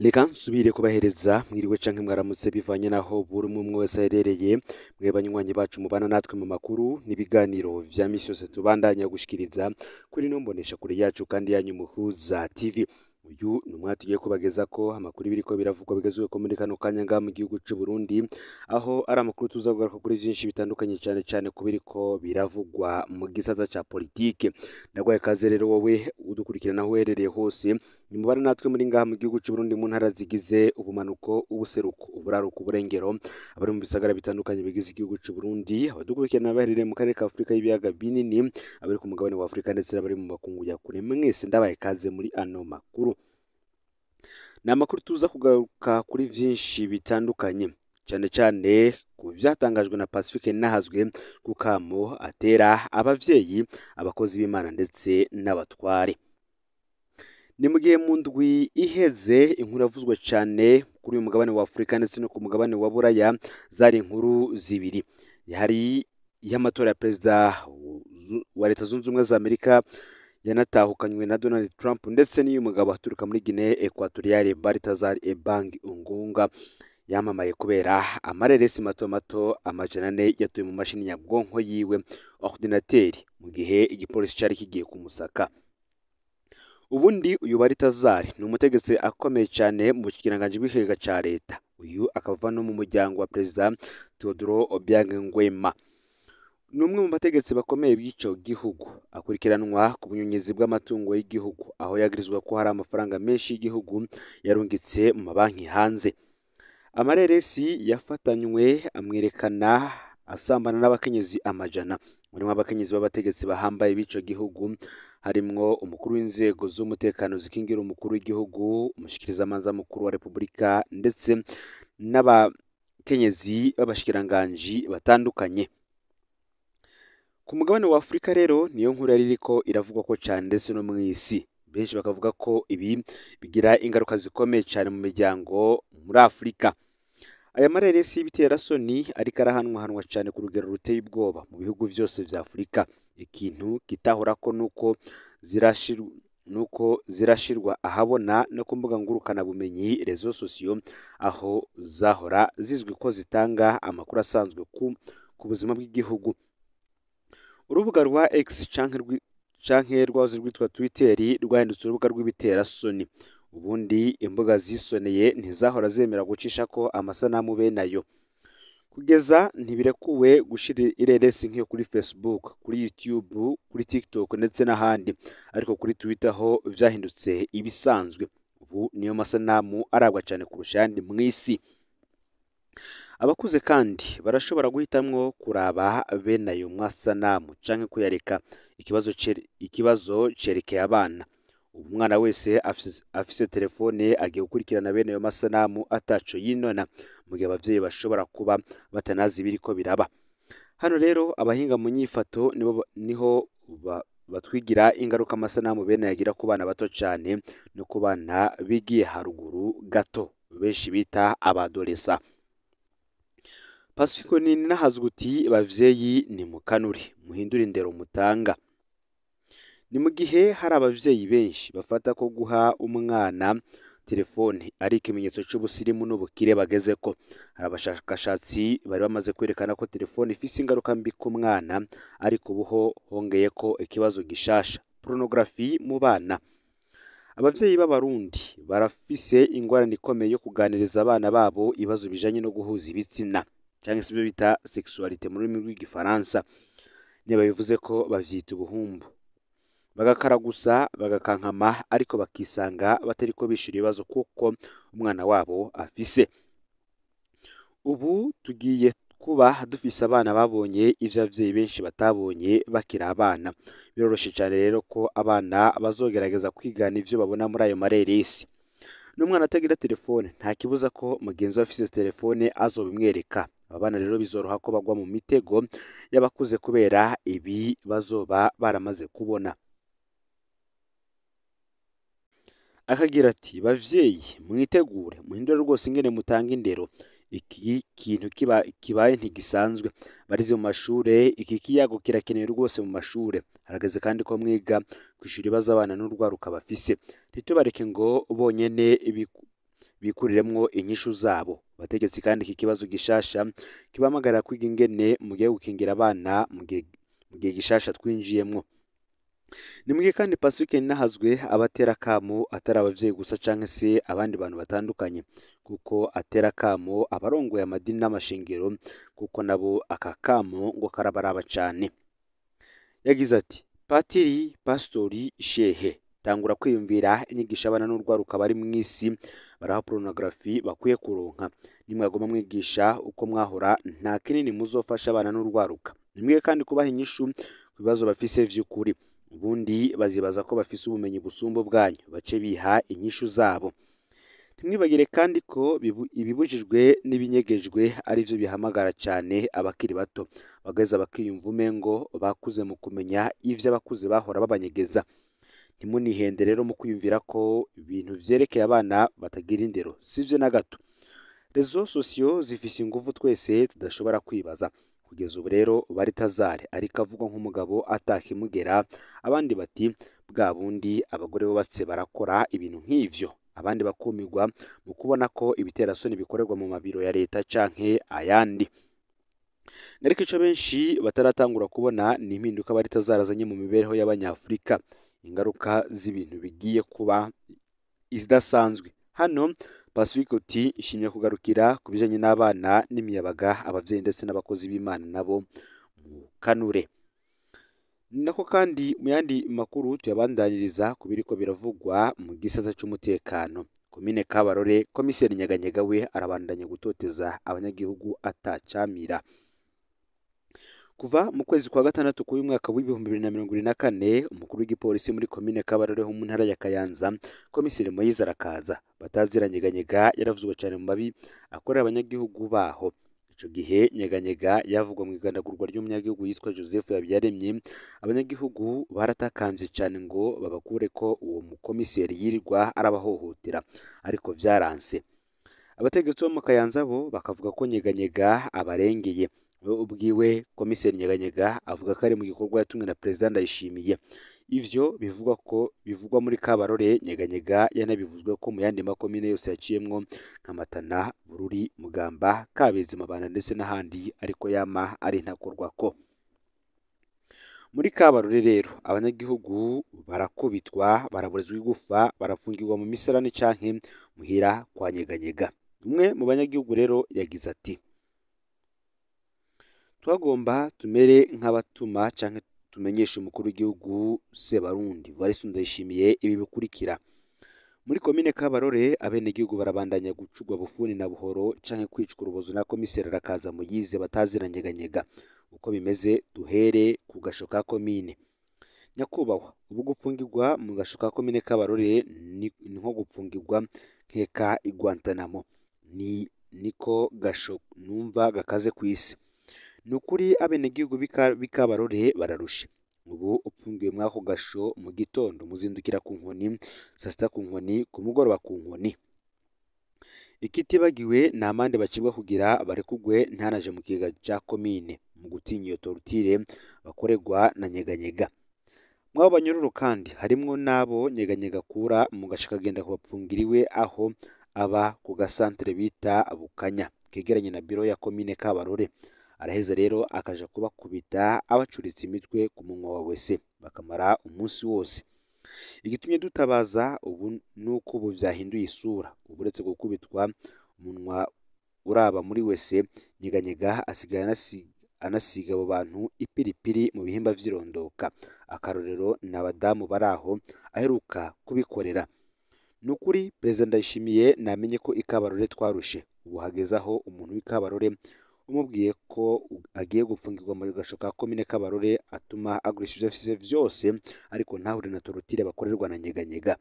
Reka nsubire kubahereza mwiriwe canke mwaramutse bivanye naho buri umwe wese aherereye mwe banywanyi bacu mubana natwe mu makuru n'ibiganiro vya misi yose tubandanya gushikiriza kuri no mbonesha kure yacu kandi yanyu Muhuza TV. Uyu ni umwanya tugiye kubagezako amakuru biriko biravugwa bigezweho muri kano kanya ngaha mu gihugu c'u Burundi, aho ari amakuru tuzavuga kuri vyinshi bitandukanye cane ku biriko biravugwa mu gisata ca politike. Ndagwaye kaze rero wowe udukurikirana aho uherereye hose, nimubane natwe muri ngaha mu gihugu c'u Burundi mu ntara zigize ubumanuko, ubuseruko, uburaruko, uburengero, abari mu bisagara bitandukanye bigize igihugu c'u Burundi, abadukurikirana baherereye mu karere ka Afrika y'ibiyaga binini, abari ku mugabane wa Afrika ndetse n'abari mu makungu ya kure, mwese ndabaye kaze muri ano makuru. Ni amakuru tuza kugaruka kuri vyinshi bitandukanye, cane ku vyatangajwe na Pacifique Nahazwe ku kamo atera abavyeyi, abakozi b'Imana ndetse n'abatware. Ni mu gihe mu ndwi iheze inkuru yavuzwe cane kuri uyu mugabane wa Afrika ndetse no ku mugabane wa Buraya, zari inkuru zibiri. Hari y'amatora ya perezida wa Leta Zunze Ubumwe za Amerika yanatahukanywe na Donald Trump, ndetse n'uyu mugabo aturuka muri Guinée Equatoriale Balthazar Ebang Ungunga yamamaye kubera amareresi mato amajana 4 yatuye mu mashini nyabwonko yiwe ordinateur mu gihe igipolisi cari kigiye kumusaka. Ubundi uyu Balthazar ni umutegetsi akomeye cyane mu kiranganji bw'ikigega ca leta. Uyu akava no mu muryango wa perezida Teodoro Obiang Nguema. Ni umwe mu bategetsi bakomeye bw'ico gihugu, akurikiranwa ku bunyonyezi bw'amatungo y'igihugu, aho yagirizwa ko hari amafaranga menshi y'igihugu yarungitse mu mabanki hanze. Amareresi yafatanywe amwerekana asambana n'abakenyezi amajana, urimo abakenyezi b'abategetsi bahambaye b'ico gihugu, harimwo umukuru w'inzego z'umutekano zikingira umukuru w'igihugu, umushikirizamanza mukuru wa Repubulika, ndetse n'abakenyezi b'abashikiranganji batandukanye. Ku mugabane wa Afrika rero niyo nkuru yari iriko iravugwa ko cyane ndetse no mw'isi. Benshi bakavuga ko ibi bigira ingaruka zikomeye cyane mu miryango muri Afrika. Aya mareresi y'ibiterasoni ariko arahanwa cyane ku rugero ruteye ubwoba mu bihugu vyose vya Afrika. Ikintu kitahorako nuko zirashirwa ahabona no ku mbuga ngurukana bumenyi rezo sociaux, aho zahora zizwi ko zitanga amakuru asanzwe ku buzima bw'igihugu. Urubuga rwa X canke rwahoze rwitwa Twitter rwahindutse urubuga rw'ibiterasoni. Ubundi imbuga zisoneye ntizahora zemera gucisha ko amasanamu benayo. Kugeza ntibirekuwe gushira ireresi nk'iyo kuri Facebook, kuri YouTube, kuri TikTok ndetse n'ahandi, ariko kuri Twitter ho vyahindutse ibisanzwe. Ubu niyo masanamu arabwa cyane kurusha yandi mw'isi. Abakuze kandi barashobora guhitamwo kuraba bene ayo masanamu canke kuyareka. Ikibazo cerekeye abana. Ubu umwana wese afise telefone agiye gukurikirana bene ayo masanamu ataco yinona, mu gihe abavyeyi bashobora kuba batanazi ibiriko biraba. Hano rero abahinga mu nyifato niho batwigira ingaruka amasanamu bene yagira ku bana bato cane no ku bana bigiye haruguru gato, benshi bita abadolesa. Pacifique Nahazwe uti bavyeyi ni mukanure muhindura indero mutanga. Ni mu gihe hari abavyeyi benshi bafata ko guha umwana telefone ari ikimenyetso c'ubusirimu n'ubukire bagezeko. Hari abashakashatsi bari bamaze kwerekana ko telefone ifise ingaruka mbi ku mwana, ariko ubu hongeyeko ikibazo gishasha, pornography mu bana. Abavyeyi b'abarundi barafise ingorane ikomeye yo kuganiriza abana babo ibibazo bijanye no guhuza ibitsina, cyangwa se ibyo bita sexualité mu rurimi rw'igifaransa. Niba bivuze ko bavyita ubuhumbu, bagakara gusa bagakankama, ariko bakisanga batariko bishura ibibazo kuko umwana wabo afise. Ubu tugiye kuba dufise abana babonye ivyo abavyeyi benshi batabonye bakiri abana. Biroroshe cyane rero ko abana bazogerageza kwigana ivyo babona muri ayo mareresi. N'umwana atagira telefone nta kibuza ko mugenzi we afise telefone azobimwereka. Abana rero bizoroha ko bagwa mu mitego y'abakuze kubera ibi bazoba baramaze kubona. Akagira ati bavyeyi mwitegure muhindure rwose ingene mutanga indero. Iki kintu kibaye ntigisanzwe. Barize mu mashure, iki kiyago kirakenewe rwose mu mashure. Harageze kandi ko mwiga kwishura ibibazo abana n'urwaruka bafise. Ntitubareke ngo bonyene bikuriremwo inyishu zabo. Abategetsi kandi iki kibazo gishasha kibamagarira kwiga ingene mugiye gukingira abana mu gihe gishasha twinjiyemwo. Ni mugihe kandi Pacifique Ninahazwe abatera akamo atari abavyeyi gusa canke se abandi bantu batandukanye, kuko atera akamo abarongoye amadini n'amashengero, kuko nabo aka kamo ngo karabaraba cane. Yagize ati: patiri, pastori, shehe, tangura kwiyumvira inyigisho abana n'urwaruka bari mw'isi baraha porunogarafi bakwiye kuronka. Nimwagoma mwigisha uko mwahora, nta kinini muzofasha abana n'urwaruka. Nimwiye kandi kubaha inyishu ku bibazo bafise vy'ukuri, ubundi bazibaza ko bafise ubumenyi busumba bwanyu, bace biha inyishu zabo. Ntimwibagire kandi ko ibibujijwe n'ibinyegejwe arivyo bihamagara cane abakiri bato, bagaheza bakiyumva umengo bakuze mu kumenya ivyo abakuze bahora babanyegeza. Ntimunihende rero mu kwiyumvira ko ibintu vyerekeye abana batagira indero, sivyo na gato. Rezo sosiyo zifise inguvu twese tudashobora kwibaza. Kugeza ubu rero Baritazari ariko avugwa nk'umugabo atakimugera, abandi bati bwa bundi abagore bubatse barakora ibintu nk'ivyo, abandi bakumirwa mu kubona ko ibiterasoni bikorerwa mu mabiro ya leta canke ayandi. Ariko ico benshi bataratangura kubona ni impinduka Baritazari azanye mu mibereho y'Abanyafurika, ingaruka z'ibintu bigiye kuba izidasanzwe. Hano Pacifique uti ishimye kugarukira ku bijanye n'abana n'imiyabaga, abavyeyi ndetse n'abakozi b'Imana nabo mu kanure. Nako kandi mu yandi makuru tuyabandaniriza ku biriko biravugwa mu gisata c'umutekano. Komine Kabarore, komiseri Nyaganyega we arabandanya gutoteza abanyagihugu atacamira. Kuva mu kwezi kwa gatandatu k'uyu mwaka w'2024, umukuru w'igipolisi muri komine Kabarore ho mu ntara ya Kayanza, komiseri Moise Arakaza batazira Nyeganyega yaravuzwe cyane mu mabi akorera abanyagihugu baho. Ico gihe Nyeganyega yavugwa mu igandagurwa ry'umunyagihugu yitwa Joseph Habiyaremye, abanyagihugu baratakambye cyane ngo babakure ko uwo mukomiseri yirirwa arabahohotera, ariko vyaranse. Abategetsi bo mu Kayanza bo bakavuga ko Nyeganyega abarengeye. Ubwiwe komiseri Nyeganyega avuga ko ari mu gikorwa yatumwe na Perezida Ndayishimiye. Ivyo bivugwa muri Kabarore, Nyeganyega yanabivuzwe ko mu yandi makomine yose yaciyemwo nka Matana, Bururi, Mugamba, Kabezi, Mabanda ndetse n'ahandi, ariko yama ari ntakorwako. Muri Kabarore rero abanyagihugu barakubitwa, baraburizwa igufa, barafungirwa mu misarani canke muhira kwa Nyeganyega. Umwe mu banyagihugu rero yagize ati: twagomba tumere nk'abatuma canke tumenyesha umukuru w'igihugu Sebarundi Evariste Ndayishimiye ibi bikurikira. Muri komine Kabarore abenegihugu barabandanya gucugwa bufuni na buhoro canke kwicwa urubozo na komiseri Arakaza Moise batazira Nyeganyega. Uko bimeze duhere ku gasho ka komine. Nyakubahwa, ubu gupfungirwa mu gasho ka komine Kabarore ni nko gupfungirwa nkeka i Guantanamo. Niko gasho numva gakaze kw'isi. Nukuri abenegihugu b'Ikabarore bararushe. Ubu upfungiwe mwako gasho mu gitondo, muzindukira ku nkoni, sasita ku nkoni, ku mugoroba ku nkoni. Ikitibagiwe ni amande bacibwa kugira barekugwe ntanaje mu kiga ca komine, mu gutinya iyo torutire bakorerwa na Nyeganyega. Mwabo banyururu kandi harimwo nabo Nyeganyega kura mu gace kagenda kubapfungiriwe aho aba ku gasantere bita Bukanya kegeranye na biro ya komine Kabarore. Araheza rero akaja kubakubita abacuritse imitwe ku munwa wa wese bakamara umunsi wose. Igitumye dutabaza ubu nuko ubu vyahinduye isura. Uburetse gukubitwa umunwa uraba muri wese, Nyeganyega asigaye anasiga abo bantu ipiripiri mu bihimba vy'irondoka. Akarorero n'abadamu baraho aheruka kubikorera. Nukuri Perezida Ndayishimiye namenye ko Ikabarore twarushe. Ubu hageze aho umuntu w'Ikabarore umubwiye ko agiye gupfungirwa mu gasho ka komine Kabarore atuma agurisha ivyo afise vyose, ariko ntahure na torotire bakorerwa na Nyeganyega.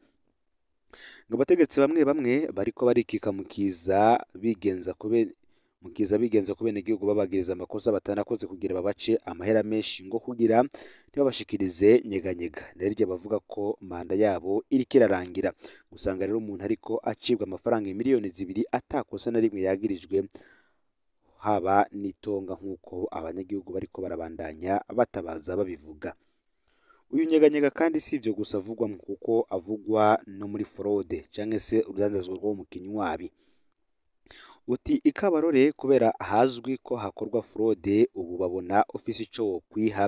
Ngo abategetsi bamwe bariko barikika mukiza bigenza ku benegihugu babagiriza amakosa batanakoze kugira babace amahera menshi ngo kugira ntibabashikirize Nyeganyega. Rero bavuga ko manda yabo iriko irarangira. Gusanga rero umuntu ariko acibwa amafaranga miliyoni 2 atakosa na rimwe yagirijwe, haba nitonga nk'uko abanyagihugu bariko barabandanya batabaza babivuga. uyu nyeganyega kandi si ivyo gusa avugwamwo kuko avugwa no muri fraude canke se urudandazwa rwo mu kinywabi. Uti ikabarore kubera hazwi ko hakorwa fraude ubu babona ufise ico wokwiha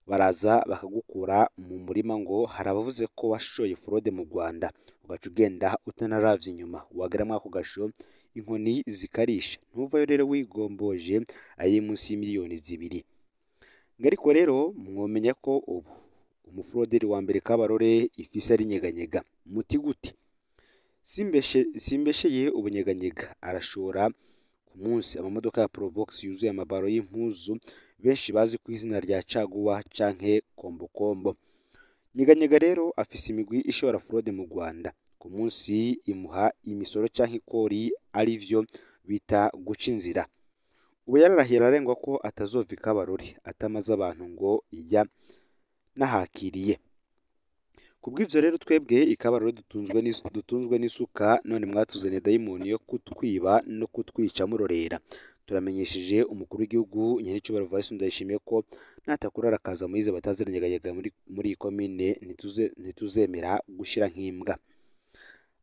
baraza bakagukura mu murima ngo hari abavuze ko washoye fraude mu Rwanda ugaca ugenda utanaravye inyuma wagera mwako gasho inkoni zikarisha ntuvayo rero wigomboje ari munsi y'imiliyoni 2. Ngariko rero mwomenya ko ubu umufroderi wa mbere Kabarore ifise ari nyeganyega muti gute simbesheye ubunyeganyega arashora ku munsi amamodoka ya Probox yuzuye amabaro y'impuzu benshi bazi ku izina rya caguwa canke kombokombo. Nyeganyega rero afise imigwi ishora fraude mu Rwanda ku munsi imuha imisoro canke ikori arivyo bita guca inzira. Ubu yararahira arengwa ko atazova Kabarore atamaze abantu ngo ya nahakiriye. Kubw'ivyo rero twebwe Ikabarore dutunzwe n'isuka none mwatuzanye dayimoni yo kutwiba no kutwica murorera. Turamenyesheje umukuru w'igihugu Nyenicubahiro Evariste Ndayishimiye ko natakurara akaza muyize bataziranyeganyega muri komine ntituzemera gushira nk'imbwa.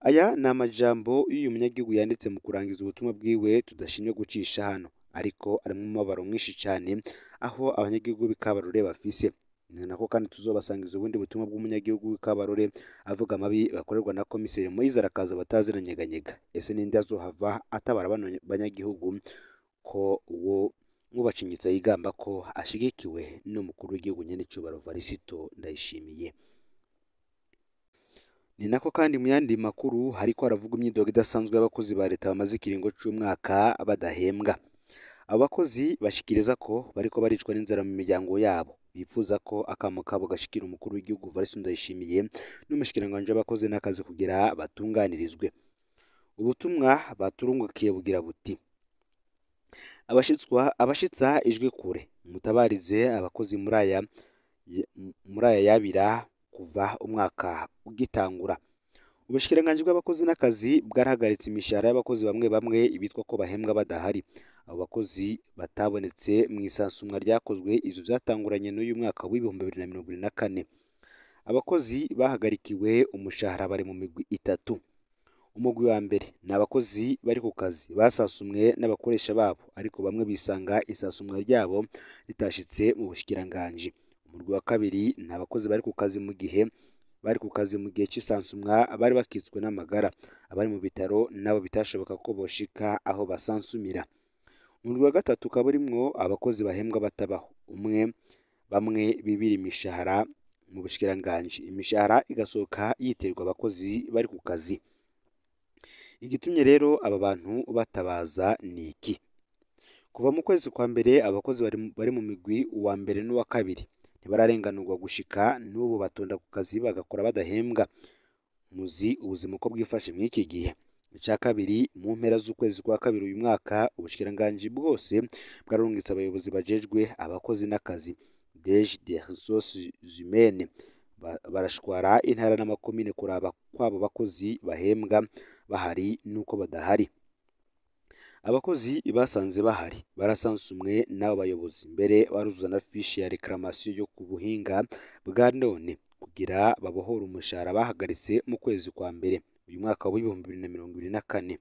Aya ni amajambo y'uyu munyagihugu yanditse mu kurangiza ubutumwa bwiwe tudashimye gucisha hano, ariko arimwo umubabaro mwinshi cyane aho abanyagihugu b'Ikabarore bafise. Ni nako kandi tuzobasangiza ubundi butumwa bw'umunyagihugu w'Ikabarore avuga amabi bakorerwa na komiseri Moise arakaza bataziranyeganyega. Ese ninde azohava atabara banyagihugu ko uwo mubacinyitsa yigamba ko ashigikiwe n'umukuru w'igihugu Nyenicubahiro Evariste Ndayishimiye. Ni nako kandi mu yandi makuru hariko haravuga imyidogo idasanzwe y'abakozi ba leta bamaze ikiringo c'umwaka badahembwa. Abo bakozi bashikiriza ko bariko baricwa n'inzara mu miryango yabo, bifuza ko akamo kabo gashikira umukuru w'igihugu Evariste Ndayishimiye n'umushikiranganje w'abakozi n'akazi kugira batunganirizwe. Ubutumwa baturungukiye bugira buti: abashitsa ijwi kure mutabarize abakozi muri aya yabira kuva umwaka ugitangura. Ubushikiranganje bw'abakozi n'akazi bwarahagaritse imishahara y'abakozi bamwe bamwe ibitwa ko bahembwa badahari. Abo bakozi batabonetse mu isansumwa ryakozwe ivyo vyatanguranye n'uyu mwaka w'ibihumbi 2024. Abakozi bahagarikiwe umushahara bari mu migwi itatu. Umugwi wa mbere ni abakozi bari ku kazi basasumwe n'abakoresha babo, ariko bamwe bisanga isasumwa ryabo ritashitse mu bushikiranganje. Umugwi wa kabiri ni abakozi bari ku kazi mu gihe c'isansumwa bari bakitswe n'amagara, abari mu bitaro nabo bitashoboka ko boshika aho basansumira. Umugwi wa gatatu ukaba urimwo abakozi bahembwa batabaho, bamwe bibira imishahara mu bushikiranganje, imishahara igasohoka yiterwa abakozi bari ku kazi. Igitumye rero aba bantu batabaza ni iki? Kuva mu kwezi kwa mbere abakozi bari mu migwi uwa mbere n'uwa kabiri ntibararenganurwa gushika n'ubu batonda ku kazi bagakora badahembwa. Muzi ubuzima uko bwifashe mw'iki gihe. Ica kabiri, mu mpera z'ukwezi kwa kabiri uyu mwaka ubushikiranganje bwose bwararungitse abayobozi bajejwe abakozi n'akazi DG des ressources humaines barashwara intara n'amakomine kuraba kwabo bakozi bahembwa bahari nuko badahari. Abakozi basanze bahari barasansumwe n'abo bayobozi, mbere baruzuza na fishi ya reclamation yo ku buhinga bwa none kugira babohora umushahara bahagaritse mu kwezi kwa mbere uyu mwaka w'ibihumbi 2024.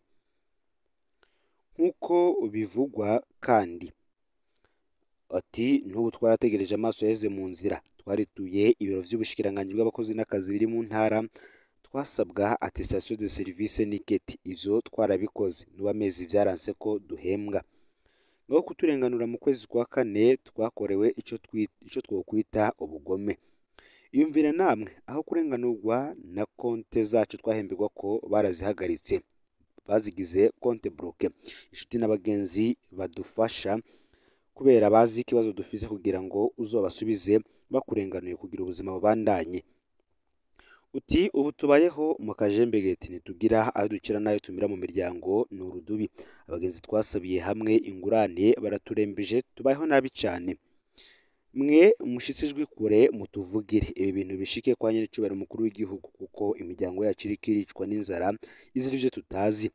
Nk'uko bivugwa kandi ati n'ubu twarategereje amaso yaheze mu nzira, twarituye ibiro vy'ubushikiranganje bw'abakozi n'akazi biri mu ntara, twasabwa attestation de service niketi, ivyo twarabikoze n'ubu amezi vyaranse ko duhembwa. Ngaho kuturenganura mu kwezi kwa kane twakorewe ico twokwita ubugome. Iyumvira namwe aho kurenganurwa na konte zacu twahemberwa ko barazihagaritse, bazigize konte bloke. Inshuti n'abagenzi badufasha kubera bazi ikibazo dufise kugira ngo uzobasubize bakurenganuye kugira ubuzima bubandanye. Uti ubu tubayeho mu kajembegeti ntitugira aho dukira nayo tumira mu miryango ni urudubi. Abagenzi twasabiye hamwe ingurane baraturembeje, tubayeho nabi cyane. Mwe mushitse ijwi kure mutuvugire ibi bintu bishike kwa Nyenicubahiro umukuru w'igihugu, kuko imiryango yacu iriko iricwa n'inzara izira ivyo tutazi.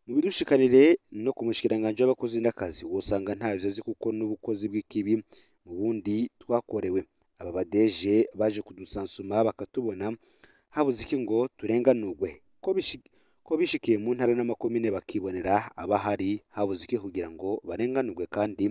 Mu bidushikanire no ku mushikiranganje w'abakozi n'akazi wosanga ntavyo azi, kuko n'ubukozi bw'ikibi mu bundi twakorewe. Aba abadeje baje kudusansuma bakatubona habuze iki ngo turenganurwe ko bishikiye mu ntara n'amakomine bakibonera abahari habuze iki kugira ngo barenganurwe kandi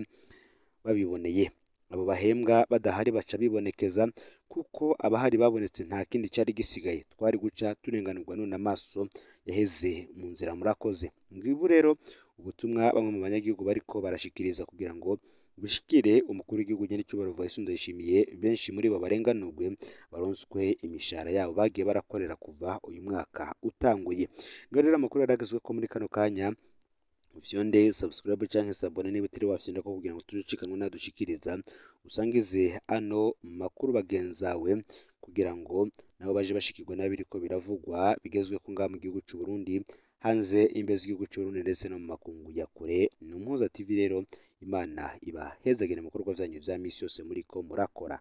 babiboneye. Abo bahembwa badahari baca bibonekeza kuko abahari babonetse nta kindi cyari gisigaye, twari guca turenganurwa none amaso yaheze mu nzira. Murakoze. Ngibu rero ubutumwa bamwe mu banyagihugu bariko barashikiriza kugira ngo bushikire umukuru w'igihugu Nyenicubahiro Evariste Ndayishimiye. Benshi muri bo barenganurwe baronswe imishahara yabo bagiye barakorera kuva uyu mwaka utanguye. Ngo rero amakuru yaragezwe ko muri kano kanya ufyonde subscribe canke sabone niba utari wafyonda ko kugira ngo tucikanwe nadushikiriza usangize ano makuru bagenzawe kugira ngo nabo baje bashikirwa n'abiriko biravugwa bigezwe ko ngaha mu gihugu c'u Burundi, hanze imbezi y'igihugu c'u Burundi ndetse no mu makungu ya kure. Ni Umuhuza TV rero, Imana ibahezagire mu bikorwa vyanyu vya misi yose muriko murakora.